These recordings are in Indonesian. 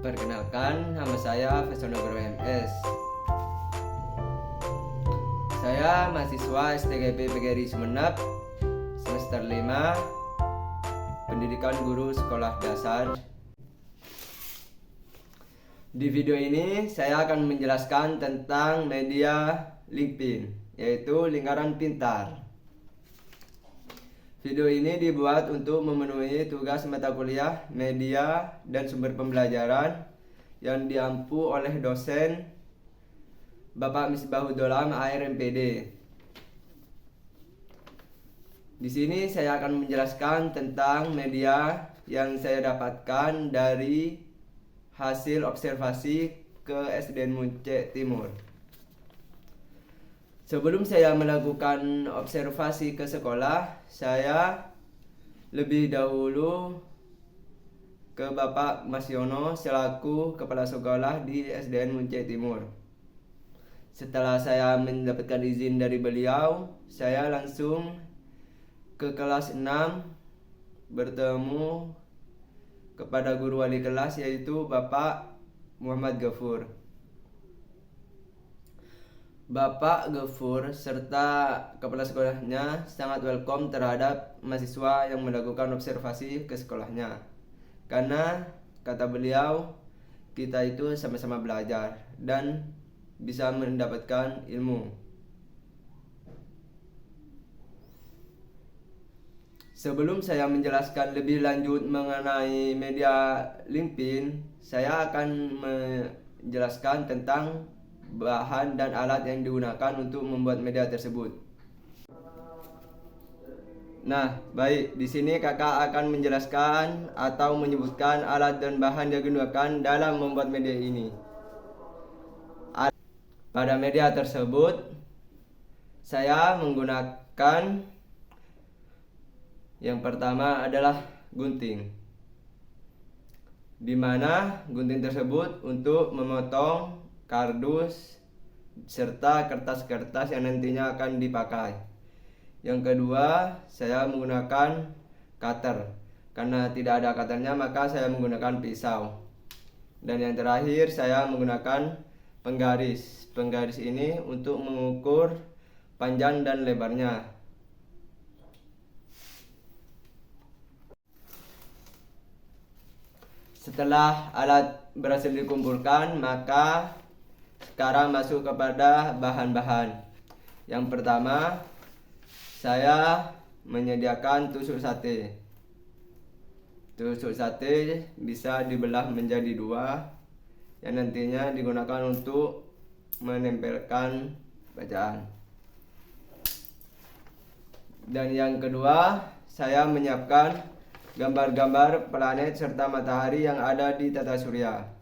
Perkenalkan, nama saya Fesonogoro MS. Saya mahasiswa STGP PGRI Sumeneb, semester 5, Pendidikan Guru Sekolah Dasar. Di video ini saya akan menjelaskan tentang media LinkedIn, yaitu lingkaran pintar. Video ini dibuat untuk memenuhi tugas mata kuliah media dan sumber pembelajaran yang diampu oleh dosen Bapak Misbahudolam ARMPD. Di sini saya akan menjelaskan tentang media yang saya dapatkan dari hasil observasi ke SDN Muncek Timur. Sebelum saya melakukan observasi ke sekolah, saya lebih dahulu ke Bapak Mas Yono selaku Kepala Sekolah di SDN Muncek Timur. Setelah saya mendapatkan izin dari beliau, saya langsung ke kelas 6 bertemu kepada guru wali kelas, yaitu Bapak Muhammad Ghafur. Bapak Ghafur serta kepala sekolahnya sangat welcome terhadap mahasiswa yang melakukan observasi ke sekolahnya. Karena kata beliau, kita itu sama-sama belajar dan bisa mendapatkan ilmu. Sebelum saya menjelaskan lebih lanjut mengenai media LinkedIn, saya akan menjelaskan tentang bahan dan alat yang digunakan untuk membuat media tersebut. Nah, baik, di sini kakak akan menjelaskan atau menyebutkan alat dan bahan yang digunakan dalam membuat media ini. Pada media tersebut, saya menggunakan yang pertama adalah gunting, di mana gunting tersebut untuk memotong kardus serta kertas-kertas yang nantinya akan dipakai. Yang kedua, saya menggunakan cutter. Karena tidak ada cutternya, maka saya menggunakan pisau. Dan yang terakhir, saya menggunakan penggaris. Penggaris ini untuk mengukur panjang dan lebarnya. Setelah alat berhasil dikumpulkan, maka sekarang masuk kepada bahan-bahan. Yang pertama, saya menyediakan tusuk sate. Tusuk sate bisa dibelah menjadi dua, yang nantinya digunakan untuk menempelkan bacaan. Dan yang kedua, saya menyiapkan gambar-gambar planet serta matahari yang ada di tata surya.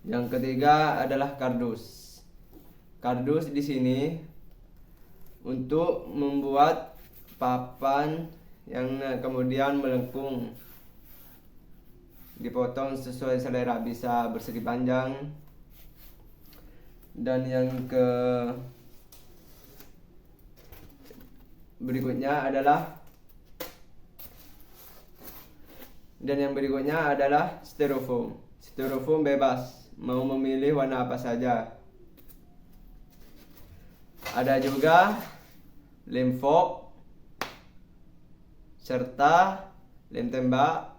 Yang ketiga adalah kardus. Kardus di sini untuk membuat papan yang kemudian melengkung, dipotong sesuai selera, bisa bersegi panjang. Dan yang berikutnya adalah styrofoam. Styrofoam bebas, mau memilih warna apa saja. Ada juga lem fok serta lem tembak.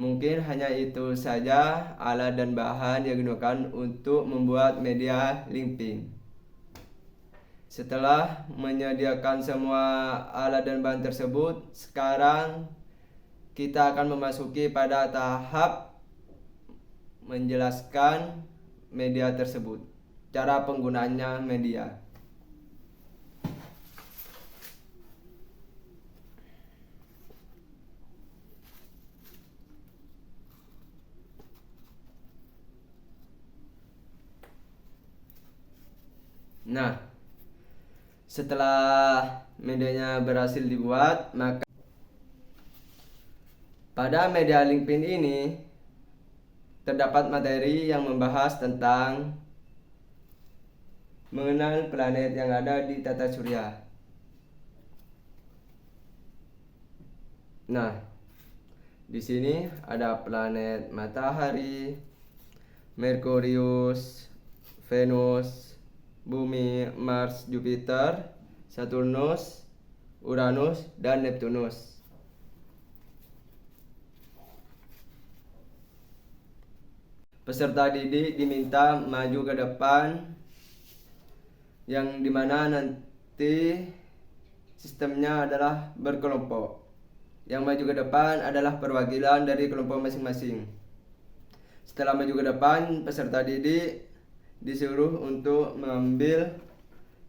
Mungkin hanya itu saja alat dan bahan yang digunakan untuk membuat media LinkedIn. Setelah menyediakan semua alat dan bahan tersebut, sekarang kita akan memasuki pada tahap menjelaskan media tersebut, cara penggunaannya media. Nah, setelah medianya berhasil dibuat, maka pada media LinkedIn ini terdapat materi yang membahas tentang mengenal planet yang ada di tata surya. Nah, di sini ada planet Matahari, Merkurius, Venus, Bumi, Mars, Jupiter, Saturnus, Uranus, dan Neptunus. Peserta didik diminta maju ke depan, yang dimana nanti sistemnya adalah berkelompok. Yang maju ke depan adalah perwakilan dari kelompok masing-masing. Setelah maju ke depan, peserta didik disuruh untuk mengambil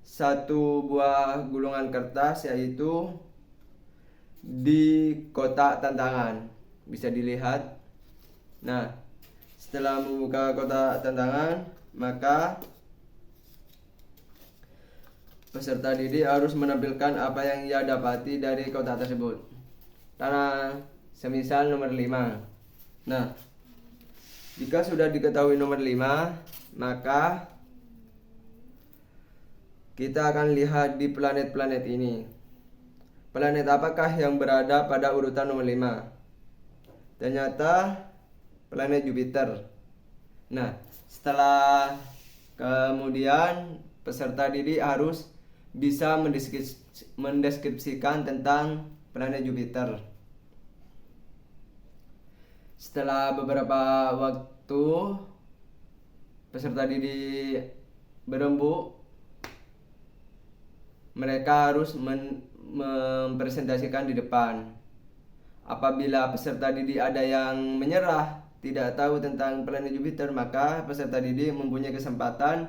satu buah gulungan kertas, yaitu di kotak tantangan. Bisa dilihat. Nah, setelah membuka kotak tantangan, maka peserta didik harus menampilkan apa yang ia dapati dari kotak tersebut. Karena semisal nomor 5. Nah, jika sudah diketahui nomor 5, maka kita akan lihat di planet-planet ini. Planet apakah yang berada pada urutan nomor 5? Ternyata planet Jupiter. Nah, setelah kemudian peserta didik harus bisa mendeskripsikan tentang planet Jupiter. Setelah beberapa waktu peserta didik berembuk, mereka harus mempresentasikan di depan. Apabila peserta didik ada yang menyerah, tidak tahu tentang planet Jupiter, maka peserta didik mempunyai kesempatan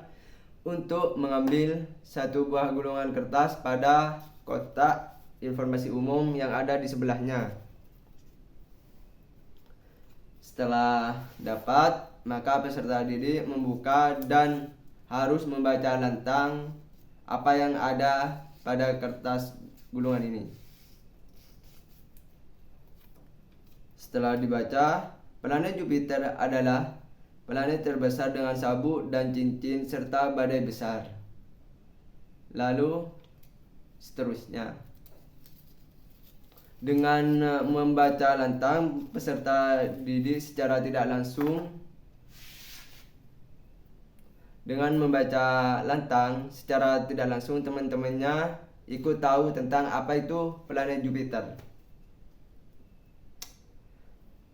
untuk mengambil satu buah gulungan kertas pada kotak informasi umum yang ada di sebelahnya. Setelah dapat, maka peserta didik membuka dan harus membaca lantang apa yang ada pada kertas gulungan ini. Setelah dibaca, planet Jupiter adalah planet terbesar dengan sabuk dan cincin serta badai besar. Lalu seterusnya. Dengan membaca lantang, peserta didik secara tidak langsung teman-temannya ikut tahu tentang apa itu planet Jupiter.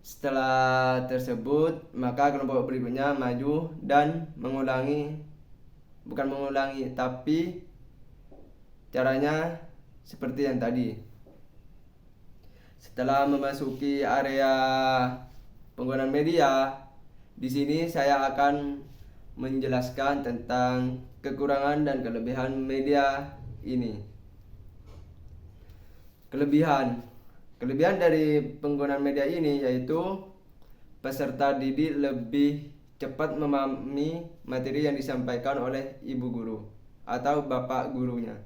Setelah tersebut, maka kelompok berikutnya maju dan tapi caranya seperti yang tadi. Setelah memasuki area penggunaan media, di sini saya akan menjelaskan tentang kekurangan dan kelebihan media ini. Kelebihan dari penggunaan media ini yaitu peserta didik lebih cepat memahami materi yang disampaikan oleh ibu guru atau bapak gurunya.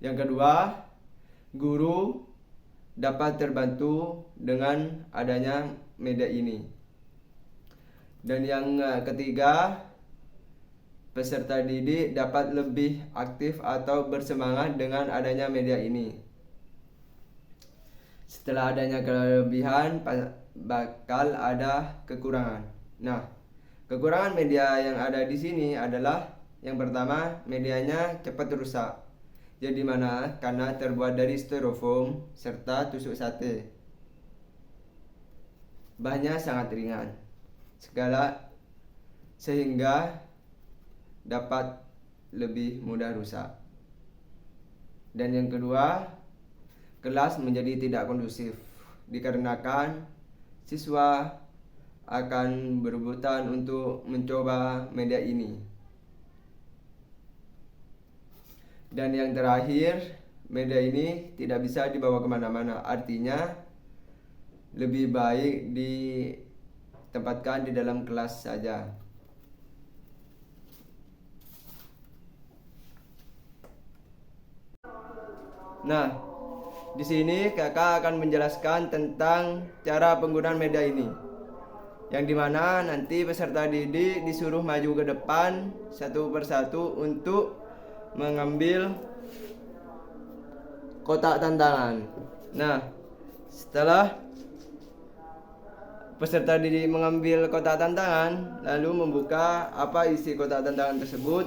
Yang kedua, guru dapat terbantu dengan adanya media ini. Dan yang ketiga, peserta didik dapat lebih aktif atau bersemangat dengan adanya media ini. Setelah adanya kelebihan, bakal ada kekurangan. Nah, kekurangan media yang ada di sini adalah yang pertama, medianya cepat rusak. Jadi mana? Karena terbuat dari styrofoam serta tusuk sate. Bahannya sangat ringan, sehingga dapat lebih mudah rusak. Dan yang kedua, kelas menjadi tidak kondusif dikarenakan siswa akan berebutan untuk mencoba media ini. Dan yang terakhir, media ini tidak bisa dibawa kemana-mana. Artinya lebih baik ditempatkan di dalam kelas saja. Nah, di sini kakak akan menjelaskan tentang cara penggunaan media ini, yang dimana nanti peserta didik disuruh maju ke depan satu persatu untuk mengambil kotak tantangan. Nah, Setelah peserta didik mengambil kotak tantangan, lalu membuka apa isi kotak tantangan tersebut.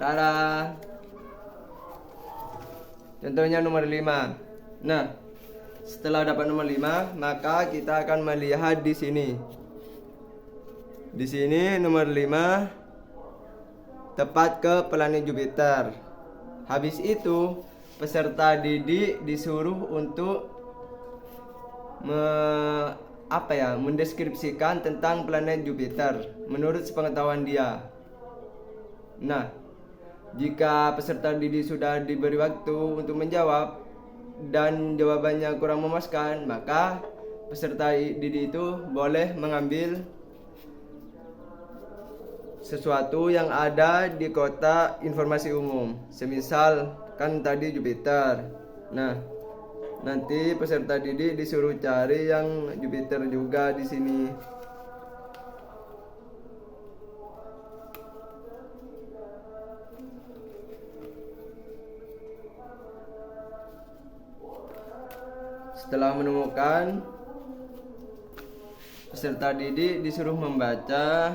Tada! Contohnya nomor 5. Nah, setelah dapat nomor 5, maka kita akan melihat di sini. Di sini nomor 5 tepat ke planet Jupiter. Habis itu, peserta didik disuruh untuk mendeskripsikan tentang planet Jupiter menurut sepengetahuan dia. Nah, jika peserta didik sudah diberi waktu untuk menjawab dan jawabannya kurang memuaskan, maka peserta didik itu boleh mengambil sesuatu yang ada di kotak informasi umum. Semisal kan tadi Jupiter. Nah, nanti peserta didik disuruh cari yang Jupiter juga di sini. Setelah menemukan, peserta didik disuruh membaca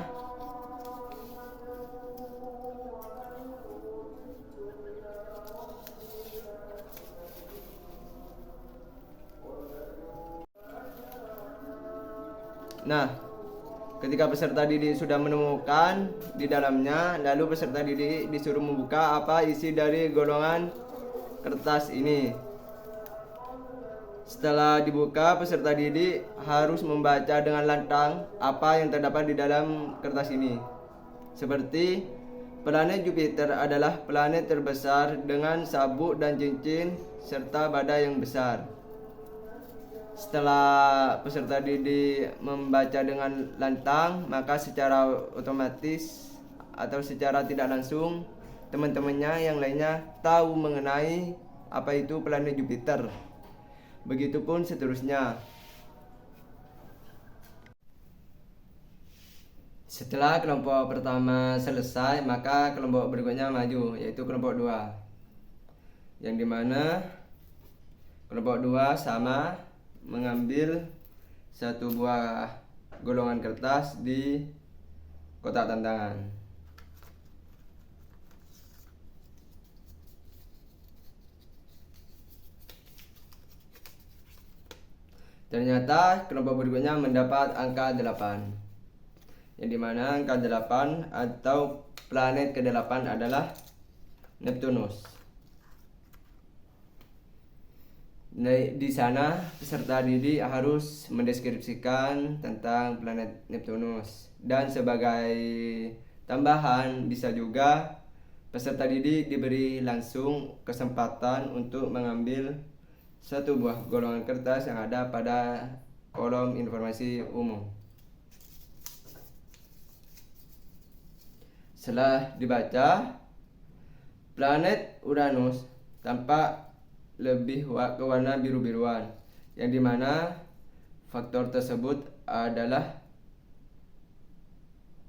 Nah, ketika peserta didik sudah menemukan di dalamnya, lalu peserta didik disuruh membuka apa isi dari golongan kertas ini. Setelah dibuka, peserta didik harus membaca dengan lantang apa yang terdapat di dalam kertas ini. Seperti, planet Jupiter adalah planet terbesar dengan sabuk dan cincin serta badai yang besar. Setelah peserta didik membaca dengan lantang, maka secara otomatis atau secara tidak langsung teman-temannya yang lainnya tahu mengenai apa itu planet Jupiter. Begitupun seterusnya. Setelah kelompok pertama selesai, maka kelompok berikutnya maju, yaitu kelompok 2. Yang dimana kelompok 2 sama mengambil satu buah golongan kertas di kotak tantangan. Ternyata kelompok berikutnya mendapat angka 8, yang dimana angka 8 atau planet ke-8 adalah Neptunus. Di sana peserta didik harus mendeskripsikan tentang planet Neptunus. Dan sebagai tambahan, bisa juga peserta didik diberi langsung kesempatan untuk mengambil satu buah golongan kertas yang ada pada kolom informasi umum. Setelah dibaca, planet Uranus tampak lebih ke warna biru-biruan, yang dimana faktor tersebut adalah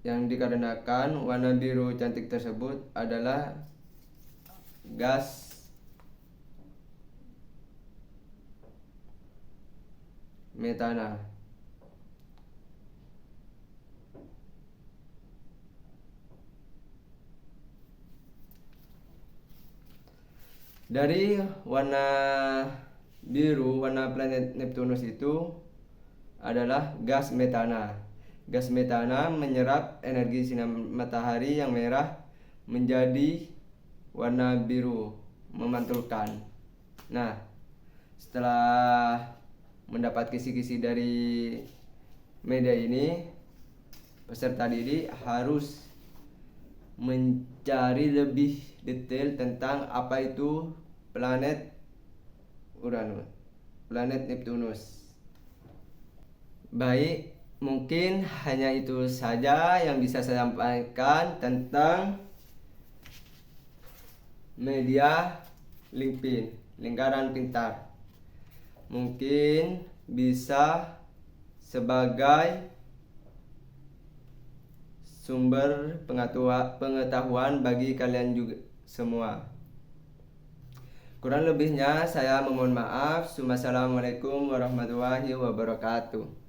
yang dikarenakan warna biru cantik tersebut adalah gas metana. Dari warna biru, warna planet Neptunus itu adalah gas metana. Gas metana menyerap energi sinar matahari yang merah menjadi warna biru, memantulkan. Nah, setelah mendapat kisi-kisi dari media ini, peserta didik harus mencari lebih detail tentang apa itu planet Uranus, planet Neptunus. Baik, mungkin hanya itu saja yang bisa saya sampaikan tentang media LinkedIn, lingkaran pintar. Mungkin bisa sebagai sumber pengetahuan bagi kalian juga semua. Kurang lebihnya saya memohon maaf. Wassalamualaikum warahmatullahi wabarakatuh.